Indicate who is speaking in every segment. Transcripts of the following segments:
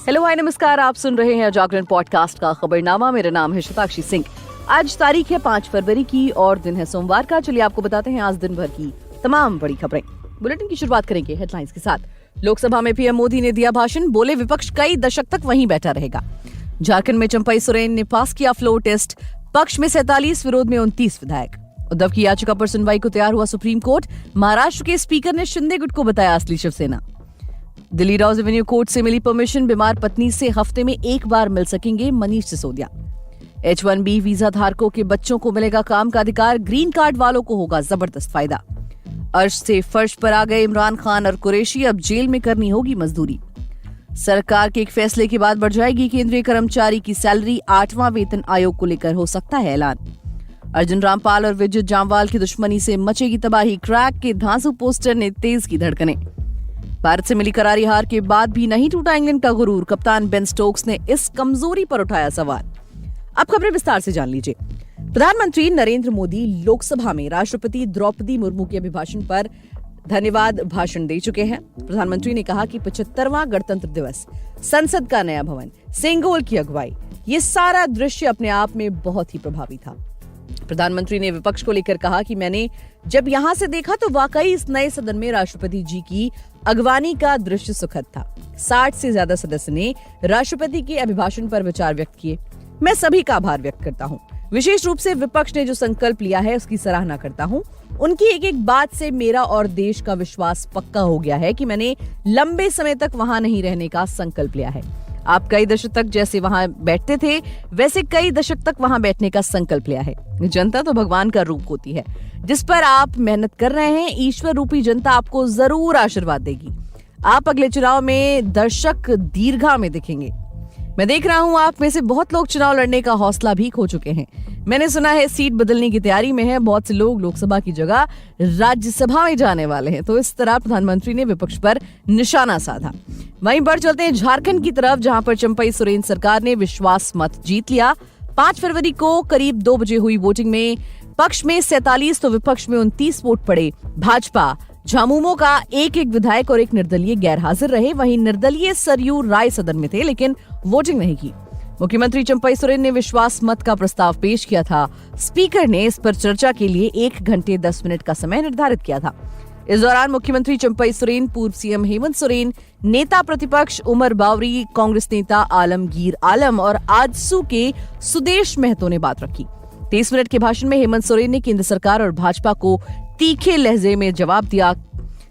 Speaker 1: Hello hi नमस्कार, आप सुन रहे हैं जागरण पॉडकास्ट का खबरनामा। मेरा नाम है शताक्षी सिंह। आज तारीख है 5 फरवरी की और दिन है सोमवार का। चलिए आपको बताते हैं आज दिन भर की तमाम बड़ी खबरें। बुलेटिन की शुरुआत करेंगे हेडलाइंस के साथ। लोकसभा में पीएम मोदी ने दिया भाषण, बोले विपक्ष कई दशक तक वहीं बैठा रहेगा। झारखंड में चंपई सोरेन ने पास किया फ्लोर टेस्ट, पक्ष में 47, विरोध में 29 विधायक। उद्धव की याचिका पर सुनवाई को तैयार हुआ सुप्रीम कोर्ट। महाराष्ट्र के स्पीकर ने शिंदे गुट को बताया असली शिवसेना। दिल्ली राउज एवेन्यू कोर्ट से मिली परमिशन, बीमार पत्नी से हफ्ते में एक बार मिल सकेंगे मनीष सिसोदिया। H1B वीजा धारकों के बच्चों को मिलेगा काम का अधिकार, ग्रीन कार्ड वालों को होगा जबरदस्त फायदा। अर्श से फर्श पर आ गए इमरान खान और कुरैशी, अब जेल में करनी होगी मजदूरी। सरकार के एक फैसले के बाद बढ़ जाएगी केंद्रीय कर्मचारी की सैलरी, 8वां वेतन आयोग को लेकर हो सकता है ऐलान। अर्जुन रामपाल और विद्युत जामवाल की दुश्मनी से मचेगी तबाही, क्रैक के धांसू पोस्टर ने तेज की धड़कनें। भारत से मिली करारी हार के बाद भी नहीं टूटा इंग्लैंड का गुरूर, कप्तान बेन स्टोक्स ने इस कमजोरी पर उठाया सवाल। अब खबरें विस्तार से जान लीजिए। प्रधानमंत्री नरेंद्र मोदी लोकसभा में राष्ट्रपति द्रौपदी मुर्मू के अभिभाषण पर धन्यवाद भाषण दे चुके हैं। प्रधानमंत्री ने कहा कि 75वां गणतंत्र दिवस, संसद का नया भवन, सेंगोल की अगुवाई, ये सारा दृश्य अपने आप में बहुत ही प्रभावी था। प्रधानमंत्री ने विपक्ष को लेकर कहा कि मैंने जब यहां से देखा तो वाकई इस नए सदन में राष्ट्रपति जी की अगवानी का दृश्य सुखद था। 60 से ज्यादा सदस्य ने राष्ट्रपति के अभिभाषण पर विचार व्यक्त किए। मैं सभी का आभार व्यक्त करता हूं। विशेष रूप से विपक्ष ने जो संकल्प लिया है उसकी सराहना करता हूं। उनकी एक एक बात से मेरा और देश का विश्वास पक्का हो गया है कि मैंने लंबे समय तक वहां नहीं रहने का संकल्प लिया है। आप कई दशक तक जैसे वहां बैठते थे वैसे कई दशक तक वहां बैठने का संकल्प लिया है। जनता तो भगवान का रूप होती है, जिस पर आप मेहनत कर रहे हैं। ईश्वर रूपी जनता आपको जरूर आशीर्वाद देगी। आप अगले चुनाव में दर्शक दीर्घा में दिखेंगे। मैं देख रहा हूं आप में से बहुत लोग चुनाव लड़ने का हौसला भी खो चुके हैं। मैंने सुना है सीट बदलने की तैयारी में है। बहुत से लोग लोकसभा की जगह राज्यसभा में जाने वाले हैं। तो इस तरह प्रधानमंत्री ने विपक्ष पर निशाना साधा। वहीं बढ़ चलते हैं झारखंड की तरफ, जहां पर चंपई सोरेन सरकार ने विश्वास मत जीत लिया। 5 फरवरी को करीब 2 बजे हुई वोटिंग में पक्ष में 47 तो विपक्ष में 29 वोट पड़े। भाजपा झामुमो का एक विधायक और एक निर्दलीय गैर हाजिर रहे। वहीं निर्दलीय सरयू राय सदन में थे लेकिन वोटिंग नहीं की। मुख्यमंत्री चंपई सोरेन ने विश्वास मत का प्रस्ताव पेश किया था। स्पीकर ने इस पर चर्चा के लिए 1 घंटे 10 मिनट का समय निर्धारित किया था। इस दौरान मुख्यमंत्री चंपई सोरेन, पूर्व सीएम हेमंत सोरेन, नेता प्रतिपक्ष उमर बावरी, कांग्रेस नेता आलमगीर आलम और आजसू के सुदेश महतो ने बात रखी। 30 मिनट के भाषण में हेमंत सोरेन ने केंद्र सरकार और भाजपा को तीखे लहजे में जवाब दिया।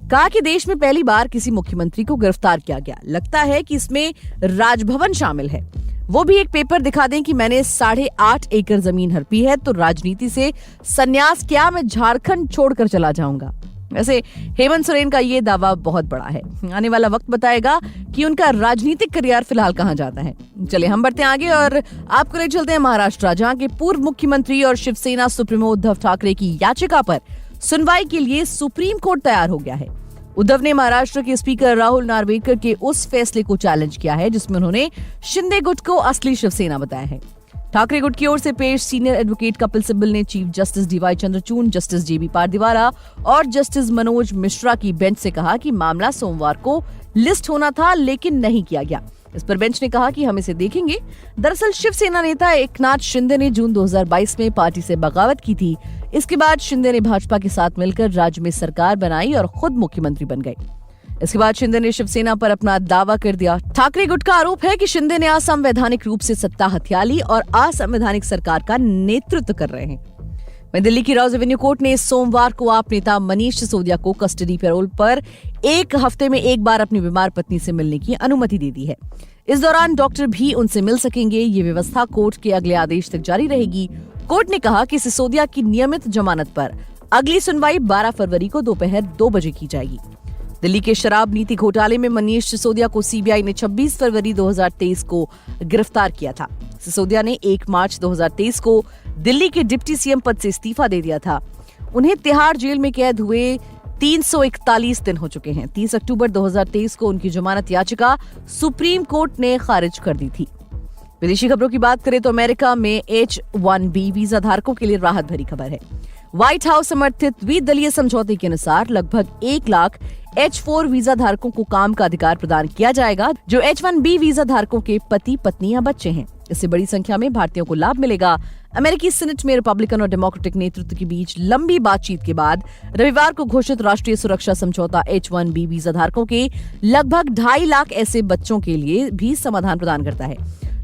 Speaker 1: कहा कि देश में पहली बार किसी मुख्यमंत्री को गिरफ्तार किया गया। लगता है कि इसमें राजभवन शामिल है। वो भी एक पेपर दिखा दें कि मैंने 8.5 एकड़ जमीन हड़पी है तो राजनीति से संन्यास क्या, मैं झारखंड छोड़कर चला जाऊंगा। वैसे हेमंत सोरेन का ये दावा बहुत बड़ा है। आने वाला वक्त बताएगा कि उनका राजनीतिक करियर फिलहाल कहां जाता है। चलिए हम बढ़ते हैं आगे और आपको ले चलते हैं महाराष्ट्र, जहां के पूर्व मुख्यमंत्री और शिवसेना सुप्रीमो उद्धव ठाकरे की याचिका पर सुनवाई के लिए सुप्रीम कोर्ट तैयार हो गया है। उद्धव ने महाराष्ट्र के स्पीकर राहुल नार्वेकर के उस फैसले को चैलेंज किया है जिसमें उन्होंने शिंदे गुट को असली शिवसेना बताया है। ठाकरे गुट की ओर से पेश सीनियर एडवोकेट कपिल सिब्बल ने chief justice DY Chandrachud, justice JB Pardiwala और जस्टिस मनोज मिश्रा की बेंच से कहा कि मामला सोमवार को लिस्ट होना था लेकिन नहीं किया गया। इस पर बेंच ने कहा कि हम इसे देखेंगे। दरअसल शिवसेना नेता एकनाथ शिंदे ने जून 2022 में पार्टी से बगावत की थी। इसके बाद शिंदे ने भाजपा के साथ मिलकर राज्य में सरकार बनाई और खुद मुख्यमंत्री बन गए। इसके बाद शिंदे ने शिवसेना पर अपना दावा कर दिया। ठाकरे गुट का आरोप है कि शिंदे ने असंवैधानिक रूप से सत्ता हथिया ली और असंवैधानिक सरकार का नेतृत्व कर रहे हैं। वहीं दिल्ली की राउज एवेन्यू कोर्ट ने सोमवार को आप नेता मनीष सिसोदिया को कस्टडी पैरोल पर 1 हफ्ते में एक बार अपनी बीमार पत्नी से मिलने की अनुमति दे दी है। इस दौरान डॉक्टर भी उनसे मिल सकेंगे। ये व्यवस्था कोर्ट के अगले आदेश तक जारी रहेगी। कोर्ट ने कहा कि सिसोदिया की नियमित जमानत पर अगली सुनवाई 12 फरवरी को दोपहर 2 बजे की जाएगी। दिल्ली के शराब नीति घोटाले में मनीष सिसोदिया को सीबीआई ने 26 फरवरी 2023 को गिरफ्तार किया था। सिसोदिया ने 1 मार्च 2023 को दिल्ली के डिप्टी सीएम पद से इस्तीफा दे दिया था। उन्हें तिहाड़ जेल में कैद हुए 341 दिन हो चुके हैं। 30 अक्टूबर 2023 को उनकी जमानत याचिका सुप्रीम कोर्ट ने खारिज कर दी थी। विदेशी खबरों की बात करें तो अमेरिका में H1B वीजा धारकों के लिए राहत भरी खबर है। व्हाइट हाउस समर्थित द्विदलीय समझौते के अनुसार लगभग H4 वीजा धारकों को काम का अधिकार प्रदान किया जाएगा, जो H1B वीजा धारकों के पति, पत्नी या बच्चे हैं। इससे बड़ी संख्या में भारतीयों को लाभ मिलेगा। अमेरिकी सीनेट में रिपब्लिकन और डेमोक्रेटिक नेतृत्व के बीच लंबी बातचीत के बाद रविवार को घोषित राष्ट्रीय सुरक्षा समझौता H1B वीजा धारकों के लगभग 2.5 लाख ऐसे बच्चों के लिए भी समाधान प्रदान करता है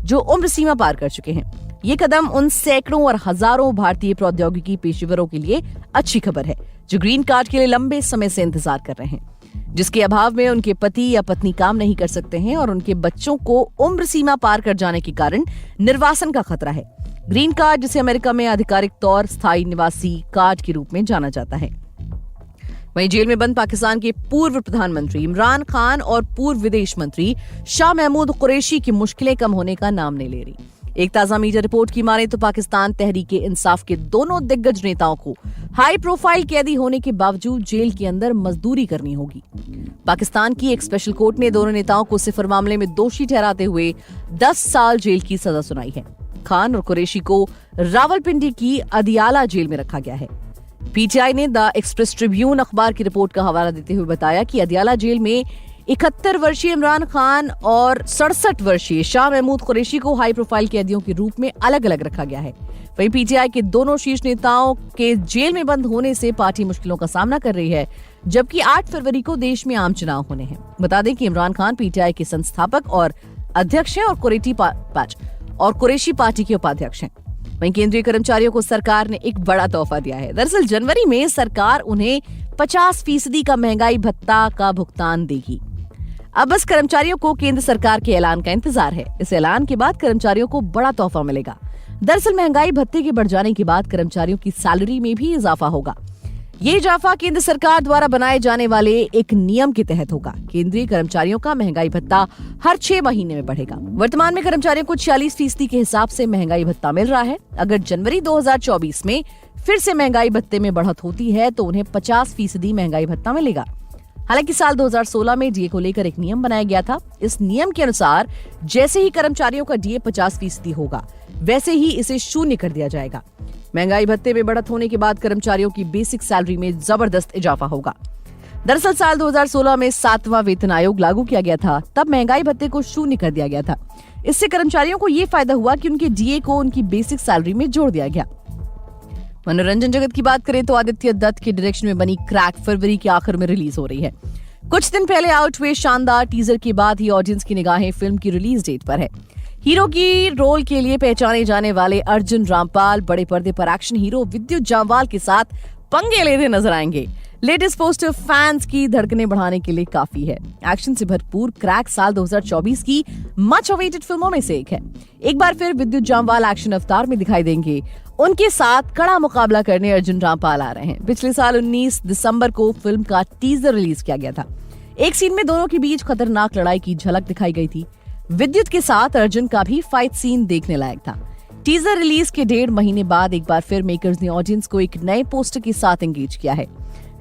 Speaker 1: जो उम्र सीमा पार कर चुके हैं। ये कदम उन सैकड़ों और हजारों भारतीय प्रौद्योगिकी पेशेवरों के लिए अच्छी खबर है जो ग्रीन कार्ड के लिए लंबे समय से इंतजार कर रहे हैं, जिसके अभाव में उनके पति या पत्नी काम नहीं कर सकते हैं और उनके बच्चों को उम्र सीमा पार कर जाने के कारण निर्वासन का खतरा है। ग्रीन कार्ड, जिसे अमेरिका में आधिकारिक तौर स्थायी निवासी कार्ड के रूप में जाना जाता है। वहीं जेल में बंद पाकिस्तान के पूर्व प्रधानमंत्री इमरान खान और पूर्व विदेश मंत्री शाह महमूद कुरैशी की मुश्किलें कम होने का नाम नहीं ले रही। एक ताजा मीडिया रिपोर्ट की माने तो पाकिस्तान तहरीके इंसाफ के दोनों दिग्गज नेताओं को हाई प्रोफाइल कैदी होने के बावजूद जेल के अंदर मजदूरी करनी होगी। पाकिस्तान की एक स्पेशल कोर्ट ने दोनों नेताओं को सिफर मामले में दोषी ठहराते हुए 10 साल जेल की सजा सुनाई है। खान और कुरैशी को रावलपिंडी की अदियाला जेल में रखा गया है। पीटीआई ने द एक्सप्रेस ट्रिब्यून अखबार की रिपोर्ट का हवाला देते हुए बताया कि अदियाला जेल में 71 वर्षीय इमरान खान और 67 वर्षीय शाह महमूद कुरैशी को हाई प्रोफाइल कैदियों के रूप में अलग अलग रखा गया है। वहीं पीटीआई के दोनों शीर्ष नेताओं के जेल में बंद होने से पार्टी मुश्किलों का सामना कर रही है, जबकि 8 फरवरी को देश में आम चुनाव होने हैं। बता दें कि इमरान खान पीटीआई के संस्थापक और अध्यक्ष हैं और कुरैशी पार्टी के उपाध्यक्ष हैं। वहीं केंद्रीय कर्मचारियों को सरकार ने एक बड़ा तोहफा दिया है। दरअसल जनवरी में सरकार उन्हें 50% का महंगाई भत्ता का भुगतान देगी। अब बस कर्मचारियों को केंद्र सरकार के ऐलान का इंतजार है। इस ऐलान के बाद कर्मचारियों को बड़ा तोहफा मिलेगा। दरअसल महंगाई भत्ते के बढ़ जाने के बाद कर्मचारियों की सैलरी में भी इजाफा होगा। ये इजाफा केंद्र सरकार द्वारा बनाए जाने वाले एक नियम के तहत होगा। केंद्रीय कर्मचारियों का महंगाई भत्ता हर 6 महीने में बढ़ेगा। वर्तमान में कर्मचारियों को 46% के हिसाब से महंगाई भत्ता मिल रहा है। अगर जनवरी 2024 में फिर से महंगाई भत्ते में बढ़त होती है तो उन्हें 50% महंगाई भत्ता मिलेगा। हालांकि साल 2016 में डीए को लेकर एक नियम बनाया गया था। इस नियम के अनुसार जैसे ही कर्मचारियों का डीए 50% होगा, वैसे ही इसे शून्य कर दिया जाएगा। महंगाई भत्ते में बढ़त होने के बाद कर्मचारियों की बेसिक सैलरी में जबरदस्त इजाफा होगा। दरअसल साल 2016 में 7वां वेतन आयोग लागू किया गया था, तब महंगाई भत्ते को शून्य कर दिया गया था। इससे कर्मचारियों को ये फायदा हुआ कि उनके डीए को उनकी बेसिक सैलरी में जोड़ दिया गया। मनोरंजन जगत की बात करें तो आदित्य दत्त के डायरेक्शन में बनी क्रैक फरवरी के आखिर में रिलीज हो रही है। कुछ दिन पहले आउट हुए शानदार टीजर के बाद ही ऑडियंस की निगाहें फिल्म की रिलीज डेट पर है। हीरो की रोल के लिए पहचाने जाने वाले अर्जुन रामपाल बड़े पर्दे पर एक्शन हीरो विद्युत जामवाल के साथ पंगे लेते नजर आएंगे। लेटेस्ट पोस्टर फैंस की धड़कनें बढ़ाने के लिए काफी है। एक्शन से भरपूर क्रैक साल 2024 की मच अवेटेड फिल्मों में से एक है। एक बार फिर विद्युत जामवाल एक्शन अवतार में दिखाई देंगे। उनके साथ कड़ा मुकाबला करने अर्जुन रामपाल आ रहे हैं। पिछले साल 19 दिसंबर को फिल्म का टीजर रिलीज किया गया था। एक सीन में दोनों के बीच खतरनाक लड़ाई की झलक दिखाई गई थी। विद्युत के साथ अर्जुन का भी फाइट सीन देखने लायक था। टीजर रिलीज के 1.5 महीने बाद एक बार फिर मेकर्स ने ऑडियंस को एक नए पोस्टर के साथ एंगेज किया है।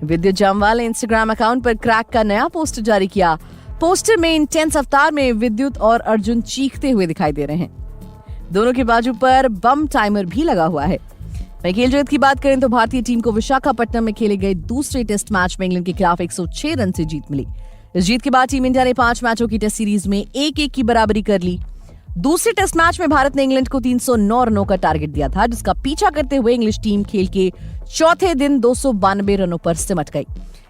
Speaker 1: विद्युत जामवाल ने इंस्टाग्राम अकाउंट पर क्रैक का नया पोस्टर जारी किया। पोस्टर में इंटेंस अवतार में विद्युत और अर्जुन चीखते हुए दिखाई दे रहे हैं। दोनों के बाजू पर बम टाइमर भी लगा हुआ है। वहीं खेल जगत की बात करें तो भारतीय टीम को विशाखापट्टनम में खेले गए दूसरे टेस्ट मैच में इंग्लैंड के खिलाफ 106 रन से जीत मिली। इस जीत के बाद टीम इंडिया ने 5 मैचों की टेस्ट सीरीज में 1-1 की बराबरी कर ली। दूसरे टेस्ट मैच में भारत ने इंग्लैंड को 309 रनों का टारगेट दिया था, जिसका पीछा करते हुए इंग्लिश टीम खेल के चौथे दिन 292 रनों पर सिमट गई।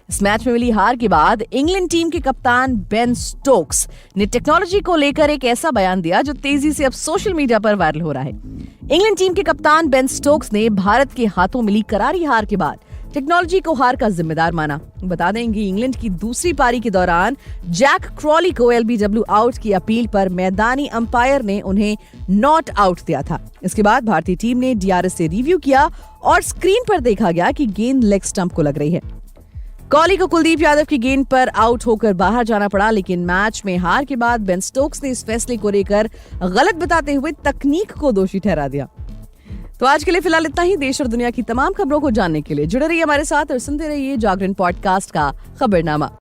Speaker 1: इस मैच में मिली हार के बाद इंग्लैंड टीम के कप्तान बेन स्टोक्स ने टेक्नोलॉजी को लेकर एक ऐसा बयान दिया जो तेजी से अब सोशल मीडिया पर वायरल हो रहा है। इंग्लैंड टीम के कप्तान बेन स्टोक्स ने भारत के हाथों मिली करारी हार के बाद टेक्नोलॉजी को हार का जिम्मेदार माना। बता देंगे इंग्लैंड की दूसरी पारी के दौरान जैक क्रॉली को एलबीडब्ल्यू आउट की अपील पर मैदानी अंपायर ने उन्हें नॉट आउट दिया था। इसके बाद भारतीय टीम ने डीआरएस से रिव्यू किया और स्क्रीन पर देखा गया कि गेंद लेग स्टंप को लग रही है। कोहली को कुलदीप यादव की गेंद पर आउट होकर बाहर जाना पड़ा, लेकिन मैच में हार के बाद बेन स्टोक्स ने इस फैसले को लेकर गलत बताते हुए तकनीक को दोषी ठहरा दिया। तो आज के लिए फिलहाल इतना ही। देश और दुनिया की तमाम खबरों को जानने के लिए जुड़े रहिए हमारे साथ और सुनते रहिए जागरण पॉडकास्ट का खबरनामा।